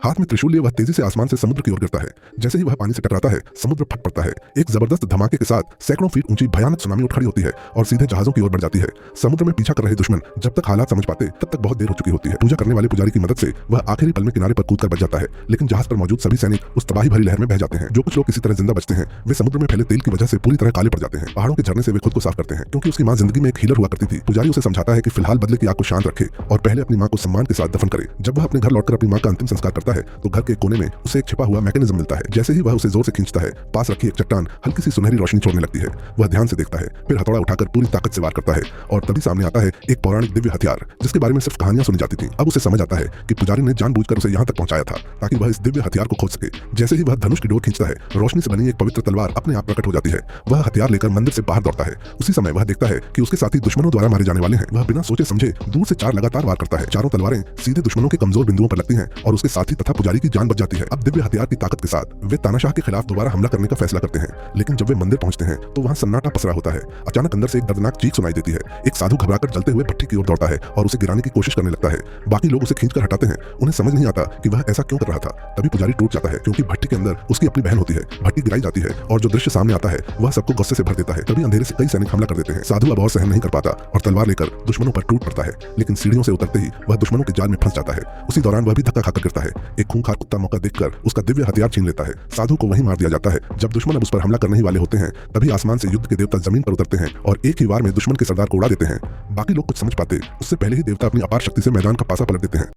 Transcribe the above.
हाथ में त्रिशूल लिए वह तेजी से आसमान से समुद्र की ओर गिरता है। जैसे ही वह पानी से टकराता है, समुद्र फट पड़ता है। एक जबरदस्त धमाके के साथ सैकड़ों फीट ऊंची भयानक सुनामी उठ खड़ी होती है और सीधे जहाजों की ओर बढ़ जाती है। समुद्र में पीछा कर रहे दुश्मन जब तक हालात समझ पाते तब तक बहुत देर हो चुकी होती है। पूजा करने वाले पुजारी की मदद से वह आखिरी पल में किनारे पर कूदकर बच जाता है, लेकिन जहाज पर मौजूद सभी सैनिक उस तबाही भरी लहर में बह जाते हैं। जो कुछ लोग किसी तरह जिंदा बचते हैं, वे समुद्र में फैले तेल की वजह से पूरी तरह काले पड़ जाते हैं। पहाड़ों के झरने से वे खुद को साफ करते हैं, क्योंकि उसकी मां जिंदगी में एक हीलर हुआ करती थी। पुजारी उसे समझाता है कि फिलहाल बदले की आग को शांत रखे और पहले अपनी मां को सम्मान के साथ दफन करे। जब वह अपने घर लौटकर अपनी मां का अंतिम संस्कार करता है तो घर के कोने में उसे एक छिपा हुआ मैकेनिज्म मिलता है। जैसे ही वह उसे जोर से खींचता है, पास रखी एक चट्टान हल्की सी सुनहरी रोशनी छोड़ने लगती है। वह ध्यान से देखता है, फिर हथौड़ा उठाकर पूरी ताकत से वार करता है और तभी सामने आता है एक पौराणिक दिव्य हथियार, जिसके बारे में सिर्फ कहानियां सुनी जाती थी। अब उसे समझ आता है कि पुजारी ने जानबूझकर उसे यहाँ तक पहुंचाया था ताकि वह इस दिव्य हथियार को खोज सके। जैसे ही वह धनुष की डोर खींचता है, रोशनी से बनी एक पवित्र तलवार अपने आप प्रकट हो जाती है। वह हथियार लेकर मंदिर से बाहर दौड़ता है। उसी समय वह देखता है कि उसके साथी दुश्मनों द्वारा मारे जाने वाले हैं। वह बिना सोचे समझे दूर से 4 लगातार वार करता है। चारों तलवारें सीधे दुश्मनों के कमजोर बिंदुओं पर लगती हैं और उसके साथी तथा पुजारी की जान बच जाती है। अब दिव्य हथियार की ताकत के साथ वे तानाशाह के खिलाफ दोबारा हमला करने का फैसला करते हैं, लेकिन जब वे मंदिर पहुंचते हैं तो वहां सन्नाटा पसरा होता है। अचानक अंदर से एक दर्दनाक चीख सुनाई देती है। एक साधु घबराकर जलते हुए भट्टी की ओर दौड़ता है और उसे गिराने की कोशिश करने लगता है। बाकी लोग उसे खींचकर हटाते हैं। उन्हें समझ नहीं आता कि वह ऐसा क्यों कर रहा था। तभी पुजारी टूट जाता है, क्योंकि भट्टी के अंदर उसकी अपनी बहन होती है। भट्टी गिराई जाती है और जो दृश्य सामने आता है वह सबको गुस्से से भर देता है। तभी अंधेरे से कई सैनिक हमला कर देते हैं। साधु अब और सहन नहीं कर पाता और तलवार लेकर दुश्मनों पर टूट पड़ता है, लेकिन सीढ़ियों से उतरते ही वह दुश्मनों के जाल में फंस जाता है। उसी दौरान वह भी धक्का खाकर गिरता है। एक खूंखार कुत्ता मौका देखकर उसका दिव्य हथियार छीन लेता है। साधु को वहीं मार दिया जाता है। जब दुश्मन अब उस पर हमला करने ही वाले होते हैं, तभी आसमान से युद्ध के देवता जमीन पर उतरते हैं और एक ही वार में दुश्मन के सरदार को उड़ा देते हैं। बाकी लोग कुछ समझ पाते उससे पहले ही देवता अपनी अपार शक्ति से मैदान का पासा पलट देते हैं।